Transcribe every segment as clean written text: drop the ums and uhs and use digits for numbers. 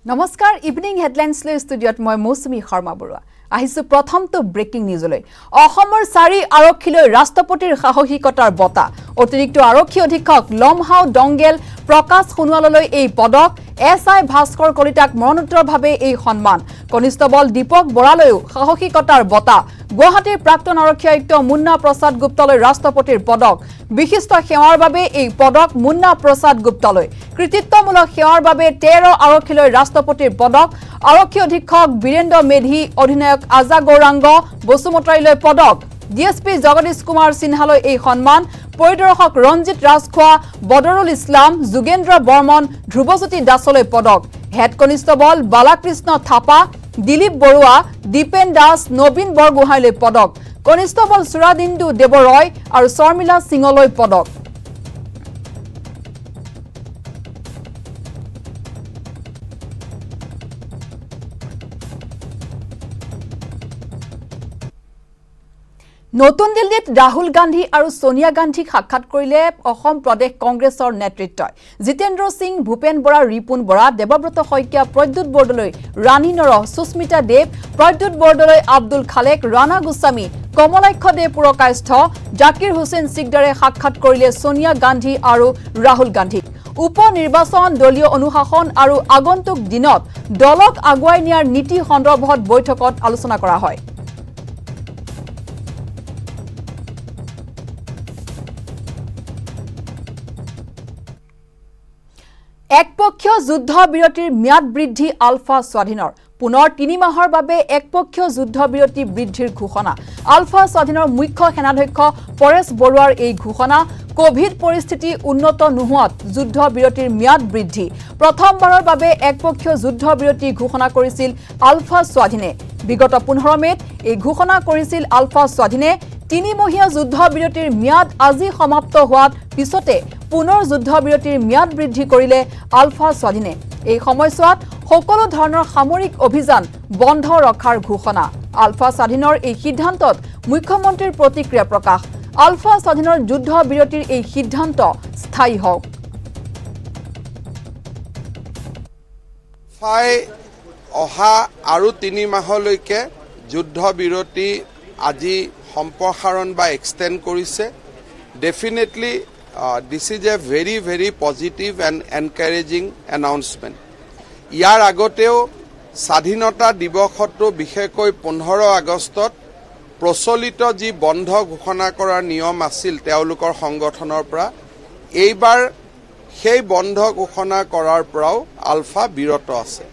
নমস্কাৰ evening headlines লৈ ষ্টুডিঅত মই মৌসুমী শৰ্মা বৰুৱা আহিছো প্ৰথমটো ব্ৰেকিং নিউজলৈ অসমৰ 4 আৰক্ষীলৈ ৰাষ্ট্ৰপতিৰ সাহসিকতাৰ বঁটা অতিৰিক্ত আৰক্ষী অধীক্ষক লমহাও ডংগেল প্ৰকাশ সোণোৱাললৈ এই পদক এসআই ভাস্কৰ কলিতাক মৰণোত্তৰভাৱে এই সন্মান কনিষ্টবল দীপক বৰালৈও সাহসিকতাৰ বঁটা গুৱাহাটীৰ প্ৰাক্তন আৰক্ষী আয়ুক্ত মুন্না প্ৰসাদ গুপ্তালৈ ৰাষ্ট্ৰপতিৰ পদক বিশিষ্ট সেৱাৰ বাবে এই পদক মুন্না প্ৰসাদ গুপ্তালৈ কৃতিত্বমূলক সেৱাৰ বাবে 13 আৰক্ষীলৈ ৰাষ্ট্ৰপতিৰ পদক আৰক্ষী অধীক্ষক বীৰেন্দ্ৰ মেধি অধিনায়ক আজা গৌৰাংগ বসুমতাৰীলৈ পদক ডিএসপি জগদীশ কুমাৰ সিনহালৈ এই সন্মান পৰিদৰ্শক ৰঞ্জিত ৰাজখোৱা বদৰুল ইছলাম যোগেন্দ্ৰ বৰ্মন ধ্ৰুৱজ্যোতি দাসলৈ পদক হেড কনিষ্টবল বালাকৃষ্ণ থাপা দিলীপ বৰুৱা দীপেন দাস নবীন বৰগোহাঁইলৈ পদক কনিষ্টবল সুৰাদিন্দু দেৱৰয় আৰু শৰ্মিলা সিঙলৈ পদক নতুন দিল্লীত ৰাহুল গান্ধী আৰু সোনিয়া গান্ধীক সাক্ষাৎ কৰিলে অসম প্ৰদেশ কংগ্ৰেছৰ নেতৃত্বই জিতেন্দ্ৰ সিং ভূপেন বৰা ৰিপুন বৰা দেৱব্ৰত শইকীয়া প্ৰদ্যুৎ বৰদলৈ ৰাণী নৰহ সুস্মিতা দেৱ প্ৰদ্যুৎ বৰদলৈ আব্দুল খালেক ৰাণা গোস্বামী কমলাক্ষ দেৱ পুৰকাষ্ঠ জাকিৰ হুছেইন সিকদাৰে সাক্ষাৎ কৰিলে সোনিয়া গান্ধী আৰু ৰাহুল গান্ধীক উপ নিৰ্বাচন দলীয় অনুশাসন আৰু আগন্তুক দিনত দলক আগুৱাই নিয়াৰ নীতি সন্দৰ্ভত বৈঠকত আলোচনা কৰা হয় একপক্ষীয় যুদ্ধ বিৰতিৰ ম্যাদ বৃদ্ধি আলফা স্বাধীনৰ পুনৰ 3 মাহৰ বাবে একপক্ষীয় যুদ্ধ বিৰতি বৃদ্ধিৰ ঘোষণা আলফা স্বাধীনৰ মুখ্য সেনাধ্যক্ষ পৰেশ বৰুৱাৰ এই ঘোষণা কোভিড পৰিস্থিতি উন্নত নোহোৱাত যুদ্ধ বিৰতিৰ ম্যাদ বৃদ্ধি প্ৰথমবাৰৰ বাবে একপক্ষীয় যুদ্ধ বিৰতি ঘোষণা কৰিছিল আলফা স্বাধীনে বিগত 15 মেত এই ঘোষণা কৰিছিল আলফা স্বাধীনে 3 মহীয়া যুদ্ধ বিৰতিৰ ম্যাদ আজি সমাপ্ত হোৱাত পিছতে পুনৰ যুদ্ধ বিৰতিৰ ম্যাদ বৃদ্ধি কৰিলে আলফা স্বাধীনে এই সময়ছোৱাত সকলো ধৰণৰ সামৰিক অভিযান বন্ধ ৰখাৰ ঘোষণা আলফা স্বাধীনৰ এই সিদ্ধান্তত মুখ্যমন্ত্ৰীৰ প্ৰতিক্ৰিয়া প্ৰকাশ আলফা স্বাধীনৰ যুদ্ধ বিৰতিৰ এই সিদ্ধান্ত স্থায়ী হওক ফাই অহা আৰু 3 মাহলৈকে যুদ্ধ বিৰতি আজি সম্প্ৰসাৰণ বা এক্সটেন্ড কৰিছে definitely this is a very positive and encouraging announcement ইয়াৰ আগতেও স্বাধীনতা দিৱসটো বিশেষকৈ 15 আগষ্টত প্ৰচলিত যি বন্ধ ঘোষণা কৰাৰ নিয়ম আছিল তেওঁলোকৰ সংগঠনৰ পৰা এইবাৰ সেই বন্ধ ঘোষণা কৰাৰ পৰাও আলফা বিৰত আছে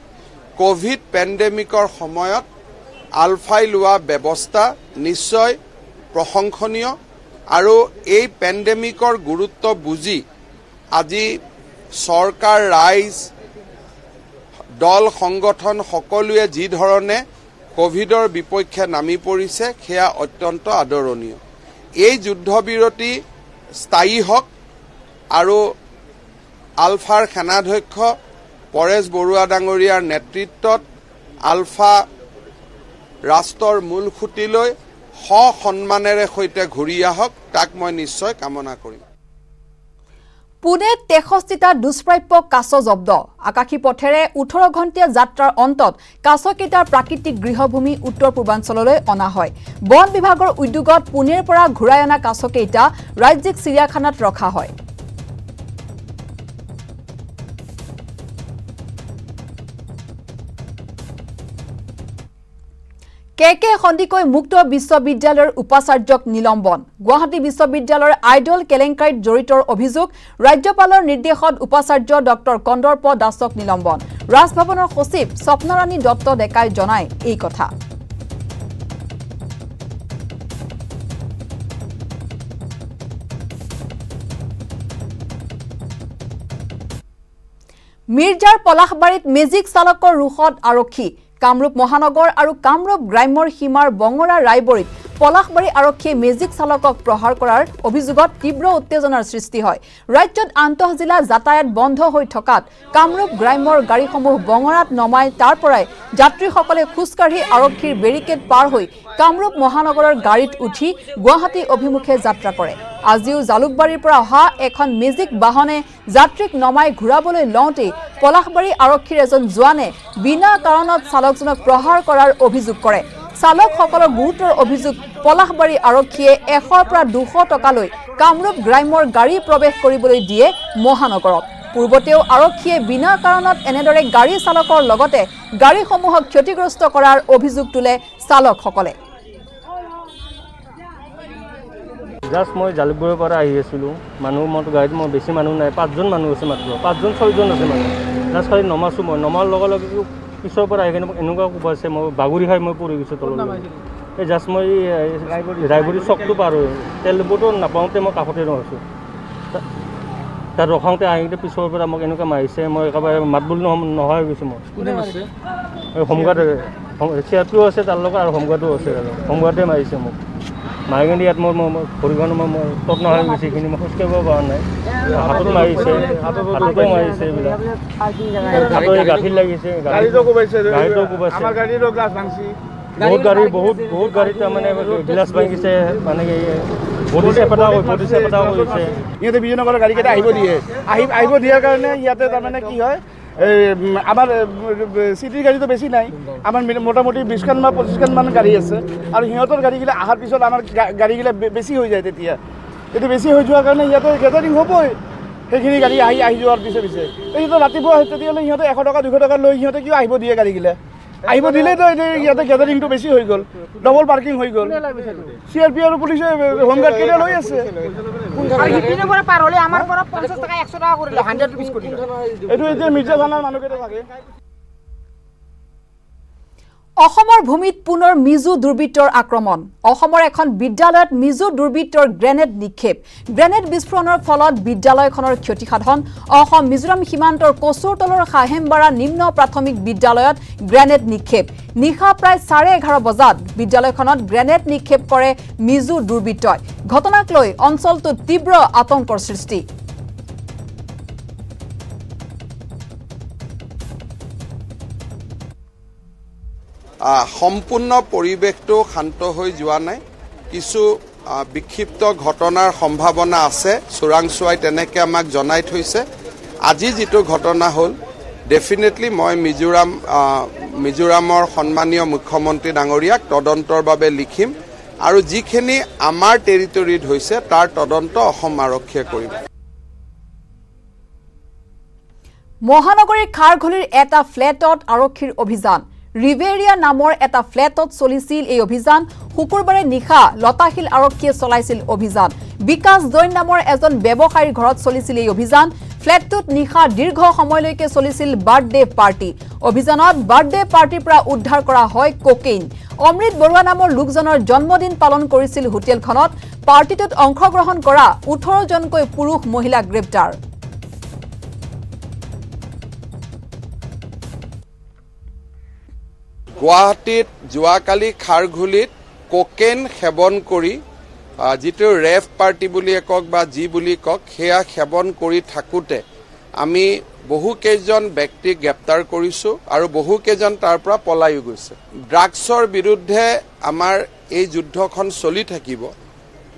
কোভিড পেণ্ডেমিকৰ সময়ত আলফাই লোৱা ব্যৱস্থা নিশ্চয় প্ৰশংসনীয় আৰু এই পেণ্ডেমিকৰ গুৰুত্ব বুজি আজি সৰকাৰ ৰাইজ দল সংগঠন সকলোৱে যি ধৰণে কোভিডৰ বিপক্ষে নামি পৰিছে সেয়া অত্যন্ত আদৰণীয় এই যুদ্ধবিৰতি স্থায়ী হওক আৰু আলফাৰ সেনাধ্যক্ষ পৰেশ বৰুৱা ডাঙৰীয়াৰ নেতৃত্বত আলফা ৰাষ্ট্ৰৰ মূল খুঁটিলৈ সন্মানেৰে সৈতে ঘূৰি আহক তাক মই নিশ্চয় কামনা কৰিম পুনেত 63টা দুষ্প্ৰাপ্য কাছ জব্দ আকাশী পথেৰে 18 ঘণ্টীয়া যাত্ৰাৰ অন্তত কাছকেইটাৰ প্ৰাকৃতিক গৃহভূমি উত্তৰ পূৰ্বাঞ্চললৈ অনা হয় বন বিভাগৰ উদ্যোগত পুনেৰ পৰা ঘূৰাই অনা কাছকেইটা ৰাজ্যিক চিৰিয়াখানাত ৰখা হয় কেকে খন্দিকৈ মুক্ত বিশ্ববিদ্যালয়ৰ উপাচাৰ্যক নিলম্বন গুৱাহাটী বিশ্ববিদ্যালয়ৰ আইডল কেলেংকাৰীত জড়িতৰ অভিযোগ ৰাজ্যপালৰ নিৰ্দেশত উপাচাৰ্য ডক্টৰ কন্দৰ্প দাসক নিলম্বন ৰাজভৱনৰ সচিব স্বপ্নৰাণী দত্ত ডেকাই জনায় এই কথা মিৰ্জাৰ পলাশবাৰীত মেজিক চালকৰ ৰুখত আৰক্ষী কামৰূপ মহানগৰ আৰু কামৰূপ গ্ৰাম্যৰ সীমাৰ বঙৰা ৰায়বৰীত পলাশবাৰী আৰক্ষীয়ে মেজিক চালকক প্ৰহাৰ কৰাৰ অভিযোগত তীব্ৰ উত্তেজনাৰ সৃষ্টি হয় ৰাজ্যত আন্তঃজিলা যাতায়াত বন্ধ হৈ থকাত কামৰূপ গ্ৰাম্যৰ গাড়ীসমূহ বঙৰাত নমাই তাৰ পৰাই যাত্ৰীসকলে খোজকাঢ়ি আৰক্ষীৰ বেৰিকেড পাৰ হৈ কামৰূপ মহানগৰৰ গাড়ীত উঠি গুৱাহাটী অভিমুখে যাত্ৰা কৰে আজিও জালুকবাৰীৰ পৰা অহা এখন মেজিক বাহনে যাত্ৰীক নমাই ঘূৰাবলৈ লওঁতে পলাশবাৰী আৰক্ষীৰ এজন জোৱানে বিনা কাৰণত চালকজনক প্ৰহাৰ কৰাৰ অভিযোগ কৰে চালকসকলৰ গুৰুতৰ অভিযোগ পলাশবাৰী আৰক্ষীয়ে 100 পৰা 200 টকালৈ কামৰূপ গ্ৰাম্যৰ গাড়ী প্ৰৱেশ কৰিবলৈ দিয়ে মহানগৰত পূৰ্বতেও আৰক্ষীয়ে বিনা কাৰণত এনেদৰে গাড়ী চালকৰ লগতে গাড়ীসমূহক ক্ষতিগ্ৰস্ত কৰাৰ অভিযোগ তোলে চালকসকলে জাষ্ট মই জালুকবাৰীৰ পৰা আহি আছিলোঁ মানুহ মই গাড়ীত মই বেছি মানুহ নাই 5জন মানুহ আছে মাত্ৰ 5জন 6জন আছে মানুহ জাষ্ট খালি নমাইছোঁ মই নমাৰ লগে লগে পিছৰ পৰা আহি কিনে মোক এনেকুৱা কোবাইছে মই বাগৰি খাই মই পৰি গৈছোঁ তললৈ এই জাষ্ট মই ৰায়বৰী চকটো পাৰ হৈ তেল ডিপুটো নাপাওঁতে মই কাষতে ৰৈছোঁ তাত ৰখাওঁতে আহি কিনে পিছৰ পৰা মোক এনেকুৱা মাৰিছে মই একেবাৰে মাত বোল নোহোৱা হৈ গৈছোঁ মই এই হোমগাৰ্ড চিআৰপিও আছে তাৰ লগত আৰু হোমগাৰ্ডো আছে আৰু হোমগাৰ্ডে মাৰিছে মোক মাৰি কিনে ইয়াত মোৰ ভৰিখন মই তত নোহোৱা হৈ গৈছে এইখিনি মই খোজকাঢ়িব পৰা নাই হাতত মাৰিছে হাততো মাৰিছে এইবিলাক হাতত গাঁঠিত লাগিছে গাড়ীটো কোবাইছে বহুত গাড়ী তাৰমানে গিলাচ ভাঙিছে মানে বডিছে পেটা কৰিছে ইহঁতে বিজয়নগৰৰ গাড়ীকেইটা আহিব দিয়াৰ কাৰণে ইয়াতে তাৰমানে কি হয় আমাৰ চিটিৰ গাড়ীটো বেছি নাই আমাৰ মোটামুটি 20খন বা 25খনমান গাড়ী আছে আৰু সিহঁতৰ গাড়ীগিলা অহাৰ পিছত আমাৰ গাড়ীগিলা বেছি হৈ যায় তেতিয়া এইটো বেছি হৈ যোৱাৰ কাৰণে ইয়াতে গেদাৰিং হ'বই সেইখিনি গাড়ী আহি যোৱাৰ পিছে এইটো ৰাতিপুৱা তেতিয়াহ'লে সিহঁতে 100 টকা 200 টকা লৈ সিহঁতে কিয় আহিব দিয়ে গাড়ীগিলা আহিব দিলেতো ইয়াতে গেদাৰিংটো বেছি হৈ গ'ল ডবল পাৰ্কিং হৈ গ'ল চিআৰপি আৰু পুলিচে হোমগাৰ্ড কেইটা লৈ আছে এইটো এতিয়া মিৰ্জা থানাৰ মানুহকেইটা থাকে অসমৰ ভূমিত পুনৰ মিজু দুৰ্বৃত্তৰ আক্ৰমণ অসমৰ এখন বিদ্যালয়ত মিজু দুৰ্বৃত্তৰ গ্ৰেনেড নিক্ষেপ গ্ৰেনেড বিস্ফোৰণৰ ফলত বিদ্যালয়খনৰ ক্ষতিসাধন অসম মিজোৰাম সীমান্তৰ কচুৰতলৰ খাহেমবাৰা নিম্ন প্ৰাথমিক বিদ্যালয়ত গ্ৰেনেড নিক্ষেপ নিশা প্ৰায় 11:30 বজাত বিদ্যালয়খনত গ্ৰেনেড নিক্ষেপ কৰে মিজু দুৰ্বৃত্তই ঘটনাক লৈ অঞ্চলটোত তীব্ৰ আতংকৰ সৃষ্টি সম্পূৰ্ণ পৰিৱেশটো শান্ত হৈ যোৱা নাই কিছু বিক্ষিপ্ত ঘটনাৰ সম্ভাৱনা আছে চোৰাংচোৱাই তেনেকৈ আমাক জনাই থৈছে আজি যিটো ঘটনা হ'ল ডেফিনেটলি মই মিজোৰামৰ সন্মানীয় মুখ্যমন্ত্ৰী ডাঙৰীয়াক তদন্তৰ বাবে লিখিম আৰু যিখিনি আমাৰ টেৰিটৰীত হৈছে তাৰ তদন্ত অসম আৰক্ষীয়ে কৰিব মহানগৰীৰ খাৰঘুলিৰ এটা ফ্লেটত আৰক্ষীৰ অভিযান ৰিভেৰিয়া নামৰ এটা ফ্লেটত চলিছিল এই অভিযান শুকুৰবাৰে নিশা লতাশিল আৰক্ষীয়ে চলাইছিল অভিযান বিকাশ জৈন নামৰ এজন ব্যৱসায়ীৰ ঘৰত চলিছিল এই অভিযান ফ্লেটটোত নিশা দীৰ্ঘ সময়লৈকে চলিছিল বাৰ্থডে পাৰ্টি অভিযানত বাৰ্থডে পাৰ্টিৰ পৰা উদ্ধাৰ কৰা হয় কোকেইন অমৃত বৰুৱা নামৰ লোকজনৰ জন্মদিন পালন কৰিছিল হোটেলখনত পাৰ্টিটোত অংশগ্ৰহণ কৰা 18 জনকৈ পুৰুষ মহিলা গ্ৰেপ্তাৰ গুৱাহাটীত যোৱাকালি খাৰঘুলিত কোকেন সেৱন কৰি যিটো ৰেভ পাৰ্টি বুলি কওক বা যি বুলি কওক সেয়া সেৱন কৰি থাকোঁতে আমি বহুকেইজন ব্যক্তিক গ্ৰেপ্তাৰ কৰিছোঁ আৰু বহুকেইজন তাৰ পৰা পলায়ো গৈছে ড্ৰাগছৰ বিৰুদ্ধে আমাৰ এই যুদ্ধখন চলি থাকিব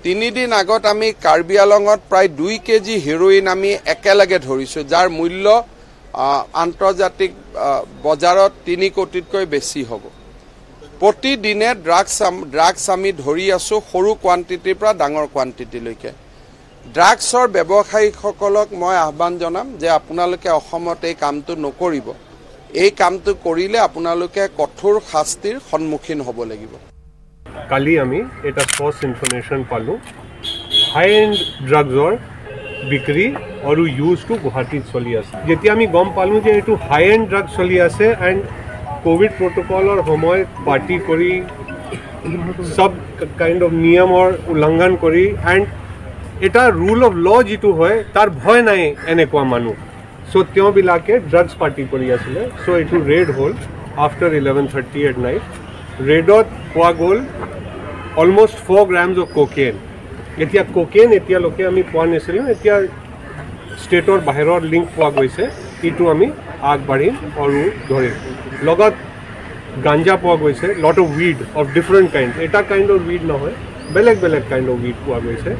3 দিন আগত আমি কাৰ্বি আলঙত প্ৰায় 2 কেজি হেৰোইন আমি একেলগে ধৰিছোঁ যাৰ মূল্য আন্তৰ্জাতিক বজাৰত 3 কোটিতকৈ বেছি হ'ব প্ৰতিদিনে ড্ৰাগছ আমি ধৰি আছোঁ সৰু কোৱান্টিটিৰ পৰা ডাঙৰ কোৱান্টিটিলৈকে ড্ৰাগছৰ ব্যৱসায়ীসকলক মই আহ্বান জনাম যে আপোনালোকে অসমত এই কামটো নকৰিব এই কামটো কৰিলে আপোনালোকে কঠোৰ শাস্তিৰ সন্মুখীন হ'ব লাগিব কালি আমি এটা সৰ্চ ইনফৰমেশ্যন পালোঁ হাই এণ্ড ড্ৰাগছৰ বিক্ৰী আৰু ইউজটো গুৱাহাটীত চলি আছে যেতিয়া আমি গম পালোঁ যে এইটো হাই এণ্ড ড্ৰাগছ চলি আছে এণ্ড কোভিড প্ৰট'কলৰ সময়ত পাৰ্টি কৰি সব কাইণ্ড অফ নিয়মৰ উলংঘন কৰি এণ্ড এটা ৰুল অফ ল যিটো হয় তাৰ ভয় নাই এনেকুৱা মানুহ চ' তেওঁবিলাকে ড্ৰাগছ পাৰ্টি কৰি আছিলে চ' এইটো ৰেড হ'ল আফটাৰ 11:30 এট নাইট ৰেডত পোৱা গ'ল almost 4 grams of cocaine. এতিয়া cocaine এতিয়ালৈকে আমি পোৱা নাছিলোঁ, এতিয়া ষ্টেটৰ বাহিৰৰ লিংক পোৱা গৈছে, এইটো আমি আগবাঢ়িম আৰু ধৰিম। লগত গাঞ্জা পোৱা গৈছে, lot of weed of different kinds, এটা kind of weed নহয়, বেলেগ বেলেগ kind of weed পোৱা গৈছে।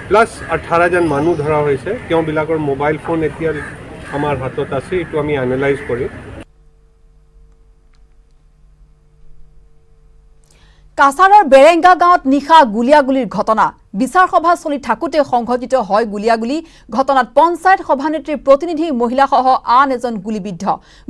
প্লাছ 18জন মানুহ ধৰা হৈছে, তেওঁবিলাকৰ মোবাইল ফোন এতিয়া আমাৰ হাতত আছে, এইটো আমি এনালাইজ কৰিম। কাছাৰৰ বেৰেংগা গাঁৱত নিশা গুলিয়াগুলিৰ ঘটনা। বিচাৰ সভা চলি থাকোঁতে সংঘটিত হয় গুলিয়াগুলি। ঘটনাত পঞ্চায়ত সভানেত্ৰীৰ প্ৰতিনিধি মহিলাসহ আন এজন গুলিবিদ্ধ।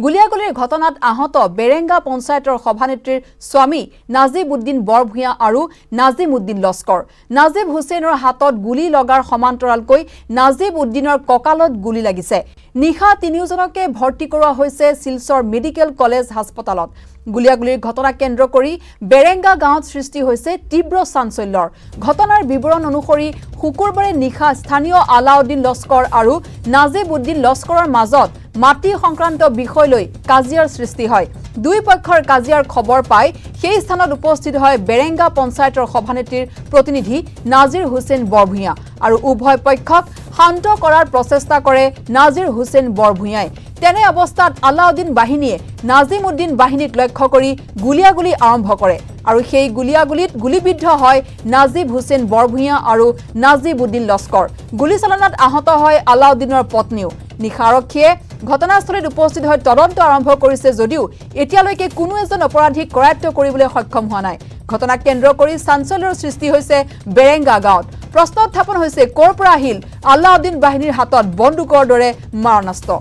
গুলিয়াগুলিৰ ঘটনাত আহত বেৰেংগা পঞ্চায়তৰ সভানেত্ৰীৰ স্বামী নাজিব উদ্দিন বৰভূঞা আৰু নাজিম উদ্দিন লস্কৰ। নাজিব হুছেইনৰ হাতত গুলি লগাৰ সমান্তৰালকৈ নাজিব উদ্দিনৰ কঁকালত গুলি লাগিছে। নিশা তিনিওজনকে ভৰ্তি কৰোৱা হৈছে শিলচৰ মেডিকেল কলেজ হাস্পতালত। গুলিয়াগুলিৰ ঘটনা কেন্দ্ৰ কৰি বেৰেংগা গাঁৱত সৃষ্টি হৈছে তীব্ৰ চাঞ্চল্যৰ। ঘটনাৰ বিৱৰণ অনুসৰি শুকুৰবাৰে নিশা স্থানীয় আলাউদ্দিন লস্কৰ আৰু নাজিব উদ্দিন লস্কৰৰ মাজত মাটি সংক্ৰান্ত বিষয় লৈ কাজিয়াৰ সৃষ্টি হয়। দুই পক্ষৰ কাজিয়াৰ খবৰ পাই সেই স্থানত উপস্থিত হয় বেৰেংগা পঞ্চায়তৰ সভানেত্ৰীৰ প্ৰতিনিধি নাজিৰ হুছেইন বৰভূঞা আৰু উভয় পক্ষক শান্ত কৰাৰ প্ৰচেষ্টা কৰে নাজিৰ হুছেইন বৰভূঞাই। তেনে অৱস্থাত আলাউদ্দিন বাহিনীয়ে নাজিম উদ্দিন বাহিনীক লক্ষ্য কৰি গুলিয়াগুলি আৰম্ভ কৰে আৰু সেই গুলিয়াগুলিত গুলিবিদ্ধ হয় নাজিব হুছেইন বৰভূঞা আৰু নাজিব উদ্দিন লস্কৰ। গুলীচালনাত আহত হয় আলাউদ্দিনৰ পত্নীও। নিশা আৰক্ষীয়ে ঘটনাস্থলীত উপস্থিত হৈ তদন্ত আৰম্ভ কৰিছে যদিও এতিয়ালৈকে কোনো এজন অপৰাধীক কৰায়ত্ব কৰিবলৈ সক্ষম হোৱা নাই। ঘটনাক কেন্দ্ৰ কৰি চাঞ্চল্যৰ সৃষ্টি হৈছে বেৰেংগা গাঁৱত। প্ৰশ্ন উত্থাপন হৈছে ক'ৰ পৰা আহিল আলাউদ্দিন বাহিনীৰ হাতত বন্দুকৰ দৰে মাৰণাস্ত্ৰ।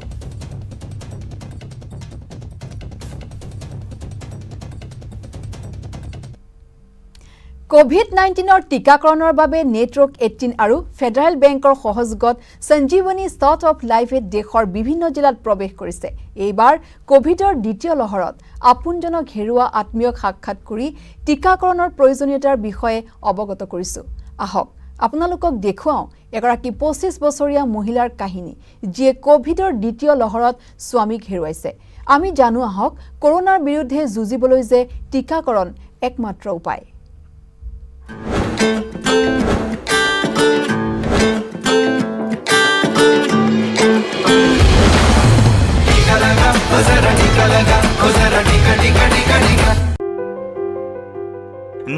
কোভিড-19 টিকাকৰণৰ বাবে নেটৱৰ্ক 18 আৰু ফেডাৰেল বেংকৰ সহযোগত সঞ্জীৱনী ষ্টট অফ লাইফে দেশৰ বিভিন্ন জিলাত প্ৰৱেশ কৰিছে। এইবাৰ কোভিডৰ দ্বিতীয় লহৰত আপোনজনক হেৰুৱা আত্মীয়ক সাক্ষাৎ কৰি টিকাকৰণৰ প্ৰয়োজনীয়তাৰ বিষয়ে অৱগত কৰিছো। আহক আপোনালোকক দেখুৱাওঁ এগৰাকী 25 বছৰীয়া মহিলাৰ কাহিনী, যিয়ে কোভিডৰ দ্বিতীয় লহৰত স্বামীক হেৰুৱাইছে। আমি জানো আহক কৰোনাৰ বিৰুদ্ধে যুঁজিবলৈ যে টিকাকৰণ একমাত্ৰ উপায়।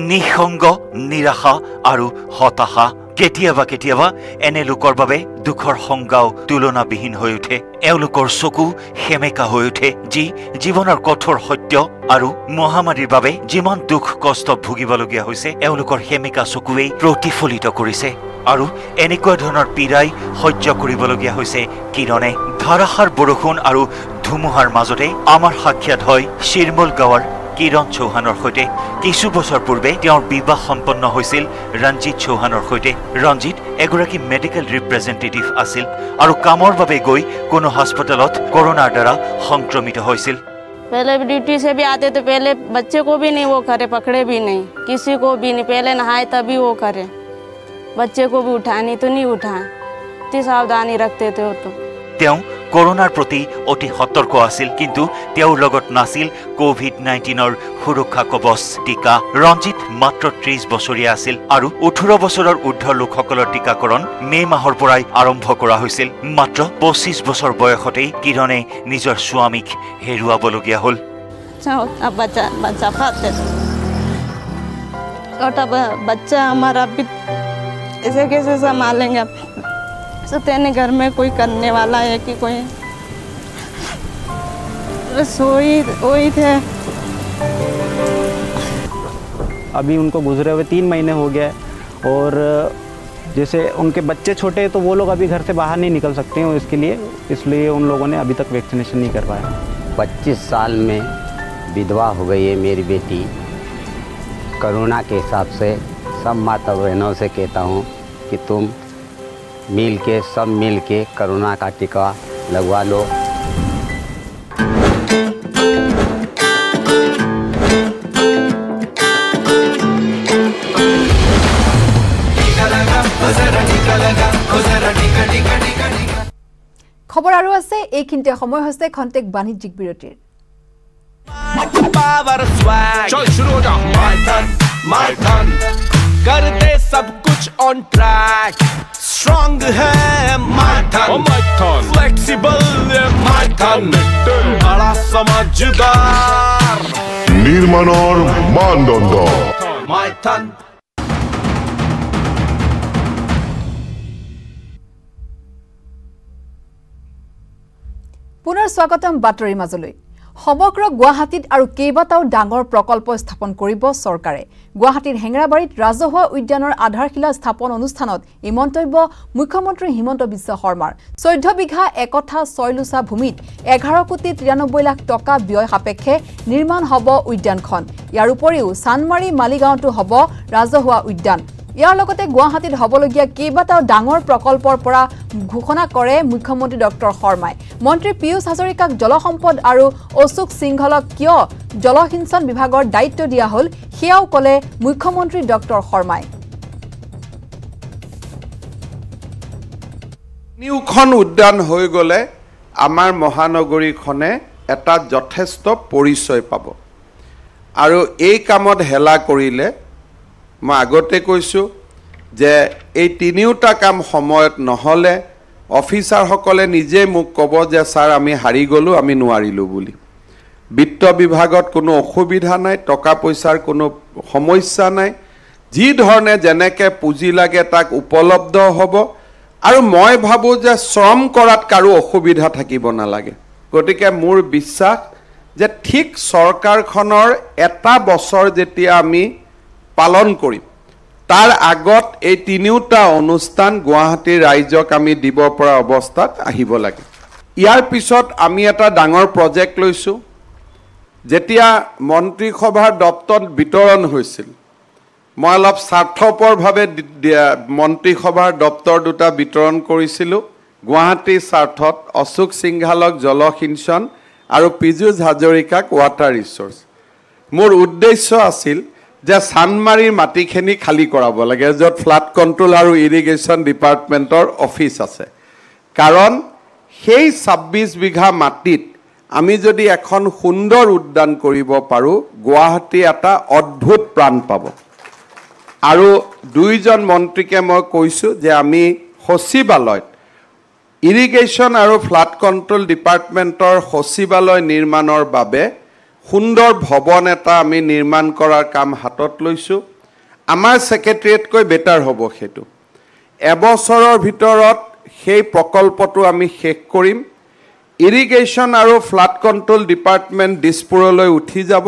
নিঃসংগ, নিৰাশা আৰু হতাশা। কেতিয়াবা কেতিয়াবা এনে লোকৰ বাবে দুখৰ সংজ্ঞাও তুলনাবিহীন হৈ উঠে। এওঁলোকৰ চকু সেমেকা হৈ উঠে, যি জীৱনৰ কঠোৰ সত্য আৰু মহামাৰীৰ বাবে যিমান দুখ কষ্ট ভুগিবলগীয়া হৈছে এওঁলোকৰ সেমেকা চকুৱেই প্ৰতিফলিত কৰিছে। আৰু এনেকুৱা ধৰণৰ পীড়াই সহ্য কৰিবলগীয়া হৈছে কিৰণে। ধাৰাসাৰ বৰষুণ আৰু ধুমুহাৰ মাজতে আমাৰ সাক্ষাৎ হয় শিৰমূল গাঁৱৰ কিৰণ চৌহানৰ সৈতে। কিছু বছৰ পূৰ্বে তেওঁৰ বিবাহ সম্পন্ন হৈছিল ৰঞ্জিত চৌহানৰ সৈতে। ৰঞ্জিত এগৰাকী মেডিকেল ৰিপ্ৰেজেণ্টেটিভ আছিল আৰু কামৰ বাবে গৈ কোনো হাস্পতালত কৰোনাৰ দ্বাৰা সংক্ৰমিত হৈছিল। पहले ड्यूटी से भी आते तो पहले बच्चे को भी नहीं वो करे, पकड़े भी नहीं, किसी को भी नहीं। पहले नहाए तभी वो करे, बच्चे को भी उठाए नहीं तो नहीं उठाए। इतनी सावधानी रखते थे वो तो। তেওঁ কৰোনাৰ প্ৰতি অতি সতৰ্ক আছিল, কিন্তু তেওঁৰ লগত নাছিল কোভিড-19 সুৰক্ষা কবচ টিকা। ৰঞ্জিত মাত্ৰ 30 বছৰীয়া আছিল আৰু 18 বছৰৰ ঊৰ্ধ্ব লোকসকলৰ টিকাকৰণ মে মাহৰ পৰাই আৰম্ভ কৰা হৈছিল। মাত্ৰ 25 বছৰ বয়সতেই কিৰণে নিজৰ স্বামীক হেৰুৱাবলগীয়া হ'ল। बच्चा हमारा भी ऐसे कैसे संभालेंगे? तेने घर में कोई करने वाला है कि कोई रसोई वही थे। अभी उनको गुजरे हुए 3 महीने हो गए और जैसे उनके बच्चे छोटे हैं तो वो लोग अभी घर से बाहर नहीं निकल सकते हैं, इसलिए उन लोगों ने अभी तक वैक्सीनेशन नहीं करवाया। 25 साल में विधवा हो गई है मेरी बेटी। कोरोना के हिसाब से सब माता बहनों से कहता हूँ कि तुम सब मिल के कोरोना का टीका लगवा लो। খবৰ আৰু আছে এইখিনিতে সময় হৈছে খন্তেক বাণিজ্যিক বিৰতিৰ। माइथन कर दे सब कुछ ऑन ट्रैक स्ट्रॉन्ग है माइथन फ्लेक्सिबल माइथन बड़ा समझदार निर्माणर मानदंड माइथन पुनर स्वागतम बातरी মাজলৈ সমগ্ৰ গুৱাহাটীত আৰু কেইবাটাও ডাঙৰ প্ৰকল্প স্থাপন কৰিব চৰকাৰে গুৱাহাটীৰ হেংৰাবাৰীত ৰাজহুৱা উদ্যানৰ আধাৰশিলা স্থাপন অনুষ্ঠানত এই মন্তব্য মুখ্যমন্ত্ৰী হিমন্ত বিশ্ব শৰ্মাৰ 14 বিঘা একঠা ছয়লুচা ভূমিত 11 কোটি 93 লাখ টকা ব্যয় সাপেক্ষে নিৰ্মাণ হ'ব উদ্যানখন ইয়াৰ উপৰিও সানমাৰী মালিগাঁওটো হ'ব ৰাজহুৱা উদ্যান ইয়াৰ লগতে গুৱাহাটীত হ'বলগীয়া কেইবাটাও ডাঙৰ প্ৰকল্পৰ পৰা ঘোষণা কৰে মুখ্যমন্ত্ৰী ডক্টৰ শৰ্মাই মন্ত্ৰী পিয়ুষ হাজৰিকাক জলসম্পদ আৰু অশোক সিংহলক কিয় জলসিঞ্চন বিভাগৰ দায়িত্ব দিয়া হ'ল সেয়াও ক'লে মুখ্যমন্ত্ৰী ডক্টৰ শৰ্মাই নিউখন উদ্যান হৈ গ'লে আমাৰ মহানগৰীখনে এটা যথেষ্ট পৰিচয় পাব আৰু এই কামত হেলা কৰিলে মই আগতে কৈছো যে এই তিনিওটা কাম সময়ত নহলে অফিচাৰসকলে নিজে মোক ক'ব যে স্যাৰ আমি হাৰি গলো আমি নোৱাৰিলো বুলি বিত্ত বিভাগত কোনো অসুবিধা নাই টকা পইচাৰ কোনো সমস্যা নাই যি ধৰণে যেনেকে পুঁজি লাগে তাক উপলব্ধ হ'ব আৰু মই ভাবো যে শ্ৰম কৰাত কাৰো অসুবিধা থাকিব নালাগে গতিকে মোৰ বিশ্বাস যে ঠিক চৰকাৰখনৰ এটা বছৰ যেতিয়া আমি পালন কৰিম তাৰ আগত এই তিনিওটা অনুষ্ঠান গুৱাহাটীৰ ৰাইজক আমি দিব পৰা অৱস্থাত আহিব লাগে ইয়াৰ পিছত আমি এটা ডাঙৰ প্ৰজেক্ট লৈছো যেতিয়া মন্ত্ৰী সভাৰ দপ্তৰ বিতৰণ হৈছিল মই অলপ স্বাৰ্থপৰভাৱে মন্ত্ৰী সভাৰ দপ্তৰ দুটা বিতৰণ কৰিছিলো গুৱাহাটীৰ স্বাৰ্থত অশোক সিংহালক জলসিঞ্চন আৰু পিযুষ হাজৰিকাক ৱাটাৰ ৰিসোৰ্স মোৰ উদ্দেশ্য আছিল যে সানমাৰীৰ মাটিখিনি খালি কৰাব লাগে য'ত ফ্লাড কন্ট্ৰোল আৰু ইৰিগেশ্যন ডিপাৰ্টমেণ্টৰ অফিচ আছে কাৰণ সেই 26 বিঘা মাটিত আমি যদি এখন সুন্দৰ উদ্যান কৰিব পাৰো গুৱাহাটী এটা অদ্ভুত প্ৰাণ পাব আৰু দুইজন মন্ত্ৰীকে মই কৈছো যে আমি সচিবালয়ত ইৰিগেশ্যন আৰু ফ্লাড কন্ট্ৰোল ডিপাৰ্টমেণ্টৰ সচিবালয় নিৰ্মাণৰ বাবে সুন্দৰ ভৱন এটা আমি নিৰ্মাণ কৰাৰ কাম হাতত লৈছো আমাৰ সেক্ৰেটাৰিয়েটকৈ বেটাৰ হ'ব হেতু এবছৰৰ ভিতৰত সেই প্ৰকল্পটো আমি শেষ কৰিম ইৰিগেশ্যন আৰু ফ্লাড কন্ট্ৰোল ডিপাৰ্টমেণ্ট দিছপুৰলৈ উঠি যাব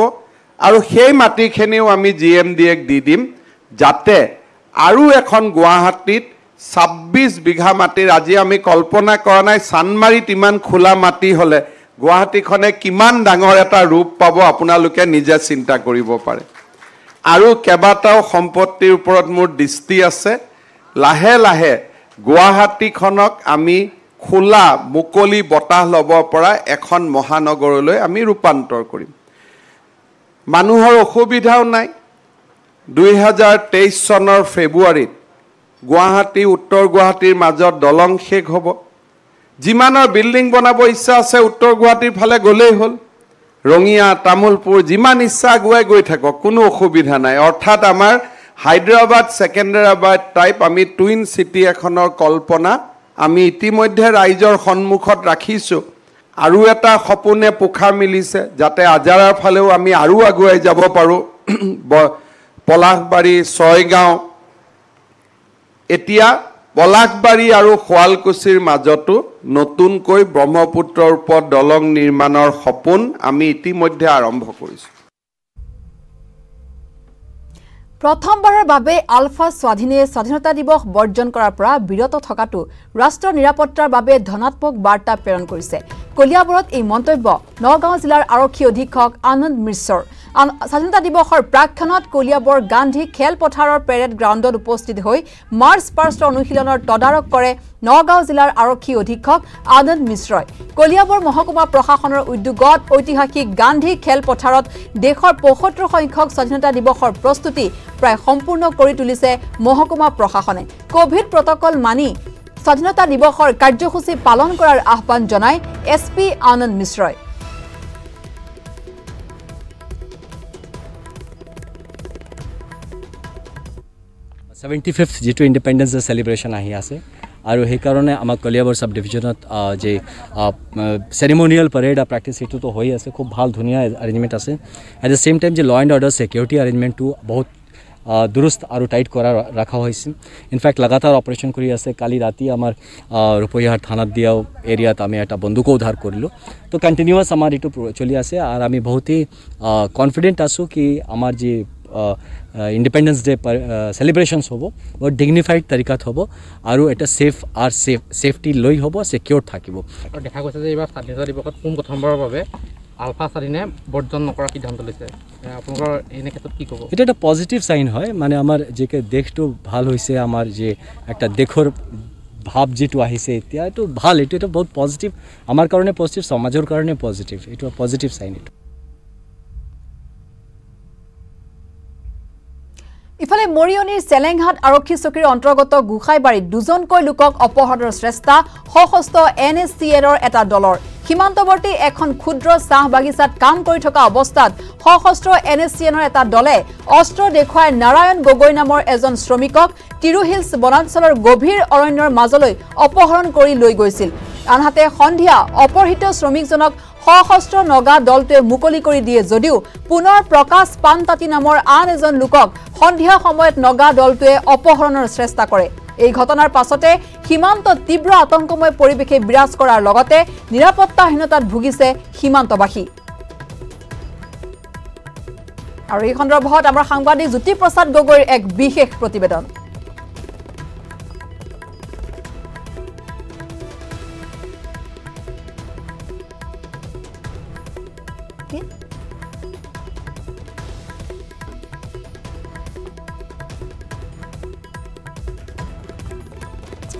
আৰু সেই মাটিখিনিও আমি জিএমডিক দি দিম যাতে আৰু এখন গুৱাহাটীত 26 বিঘা মাটিৰ আজি আমি কল্পনা কৰা নাই সানমাৰীত ইমান খোলা মাটি হলে গুৱাহাটীখনে কিমান ডাঙৰ এটা ৰূপ পাব আপোনালোকে নিজে চিন্তা কৰিব পাৰে আৰু কেবাটাও সম্পত্তিৰ ওপৰত মোৰ দৃষ্টি আছে লাহে লাহে গুৱাহাটীখনক আমি খোলা মুকলি বতাহ ল'ব পৰা এখন মহানগৰলৈ আমি ৰূপান্তৰ কৰিম মানুহৰ অসুবিধাও নাই 2023 চনৰ ফেব্ৰুৱাৰীত গুৱাহাটী উত্তৰ গুৱাহাটীৰ মাজত দলং শেষ হ'ব যিমানৰ বিল্ডিং বনাব ইচ্ছা আছে উত্তৰ গুৱাহাটীৰ ফালে গলেই হ'ল ৰঙিয়া তামুলপুৰ যিমান ইচ্ছা আগুৱাই গৈ থাকক কোনো অসুবিধা নাই অৰ্থাৎ আমাৰ হায়দৰাবাদ সেকেন্দ্ৰাবাদ টাইপ আমি টুইন সিটি এখনৰ কল্পনা আমি ইতিমধ্যে ৰাইজৰ সন্মুখত ৰাখিছো আৰু এটা সপোনে পোখা মিলিছে যাতে আজাৰাৰ ফালেও আমি আৰু আগুৱাই যাব পাৰো পলাশবাৰী ছয়গাঁও এতিয়া পলাশবাৰী আৰু খোৱালকুছিৰ মাজতো নতুনকৈ ব্ৰহ্মপুত্ৰৰ ওপৰত দলং নিৰ্মাণৰ সপোন আমি ইতিমধ্যে আৰম্ভ কৰিছো প্ৰথমবাৰৰ বাবে আলফা স্বাধীনে স্বাধীনতা দিৱস বৰ্জন কৰাৰ পৰা বিৰত থকাটো ৰাষ্ট্ৰৰ নিৰাপত্তাৰ বাবে ধনাত্মক বাৰ্তা প্ৰেৰণ কৰিছে কলিয়াবৰত এই মন্তব্য নগাঁও জিলাৰ আৰক্ষী অধীক্ষক আনন্দ মিশ্ৰৰ স্বাধীনতা দিৱসৰ প্ৰাক্ষণত কলিয়াবৰ গান্ধী খেলপথাৰৰ পেৰেড গ্ৰাউণ্ডত উপস্থিত হৈ মাৰ্চ পাষ্ট অনুশীলনৰ তদাৰক কৰে নগাঁও জিলাৰ আৰক্ষী অধীক্ষক আনন্দ মিশ্ৰই কলিয়াবৰ মহকুমা প্ৰশাসনৰ উদ্যোগত ঐতিহাসিক গান্ধী খেলপথাৰত দেশৰ ৭৫ সংখ্যক স্বাধীনতা দিৱসৰ প্ৰস্তুতি প্ৰায় সম্পূৰ্ণ কৰি তুলিছে মহকুমা প্ৰশাসনে কোভিড প্ৰটকল মানি স্বাধীনতা দিৱসৰ কাৰ্যসূচী পালন কৰাৰ আহ্বান জনায় এছপি আনন্দ মিশ্ৰই 75th যেটো ইন্ডিপেন্ডেন্স ডে সেলিব্ৰেশন আহি আছে আৰু সেই কাৰণে আমাৰ কলিয়াবৰ সাব ডিভিজনত যে সেৰেমনিয়েল প্যাৰেড প্ৰেক্টিস এটো তো হৈ আছে খুব ভাল ধুনিয়া অ্যাৰেঞ্জমেন্ট আছে এট দ্য সেম টাইম যে ল এণ্ড অৰ্ডাৰ সিকিউৰিটি অ্যাৰেঞ্জমেন্টটো বহুত दुरुस्त और टाइट करा रखा हुआ है इनफैक्ट लगातार ऑपरेशन करी आसे काली राति आमार रुपयाहाट थाना दिया एरिया आमी एटा बंदूक उद्धार करिलो तो कंटिन्यूअस आमार इटू चलि आसे और आमी बहुत ही कॉन्फिडेंट आसो कि आमार जे इंडिपेंडेंस डे सेलिब्रेशन्स होबो बहुत डिग्निफाइड तरीकात होबो और एटा सेफ और सेफ्टी लई होबो सिक्योर থাকিবো দেখা গৈছে যে এবাৰ স্বাধীনতা দিৱসত কোন প্ৰথমবাৰৰ বাবে আলফা স্বাধীনে বৰ্জন নকৰা সিদ্ধান্ত লৈছে আপোনালোকৰ এনে ক্ষেত্ৰত কি ক'ব এটা একটা পজিটিভ সাইন হয় মানে আমাৰ যে দেখটো ভাল হইছে আমাৰ যে একটা দেখৰ ভাব যেটো আহিছে এতিয়া এটো ভাল এটা বহুত পজিটিভ আমাৰ কাৰণে পজিটিভ সমাজৰ কাৰণে পজিটিভ এটা পজিটিভ সাইন এটা ইফালে মৰিয়নিৰ চেলেংঘাট আৰক্ষী চকীৰ অন্তৰ্গত গুখাইবাৰীত দুজনকৈ লোকক অপহৰণৰ চেষ্টা সশস্ত্ৰ NSCR এটা দলৰ সীমান্তৱৰ্তী এখন ক্ষুদ্ৰ চাহ বাগিচাত কাম কৰি থকা অৱস্থাত সশস্ত্ৰ NSCR এটা দলে অস্ত্ৰ দেখুৱাই নাৰায়ণ গগৈ নামৰ এজন শ্ৰমিকক তিৰুহিলছ বনাঞ্চলৰ গভীৰ অৰণ্যৰ মাজলৈ অপহৰণ কৰি লৈ গৈছিল আনহাতে সন্ধিয়া অপহৃত শ্ৰমিকজনক সশস্ত্ৰ নগা দলটোৱে মুকলি কৰি দিয়ে যদিও পুনৰ প্ৰকাশ পানতাতি নামৰ আন এজন লোকক সন্ধিয়া সময়ত নগা দলটোৱে অপহৰণৰ চেষ্টা কৰে এই ঘটনাৰ পাছতে সীমান্ত তীব্ৰ আতংকময় পৰিৱেশে বিৰাজ কৰাৰ লগতে নিৰাপত্তাহীনতাত ভুগিছে সীমান্তবাসী আৰু এই সন্দৰ্ভত আমাৰ সাংবাদিক জ্যোতি প্ৰসাদ গগৈৰ এক বিশেষ প্ৰতিবেদন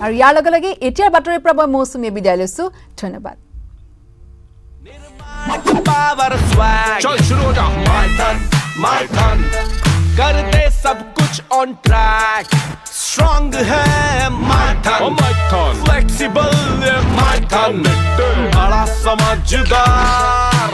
और यार लगे लगे एटियार बातरी पर मैं मौसमी विदाय लैसु धन्यवाद चल शुरू हो जा my turn कर दे सब कुछ on track strong है my turn flexible है my turn बड़ा समझदार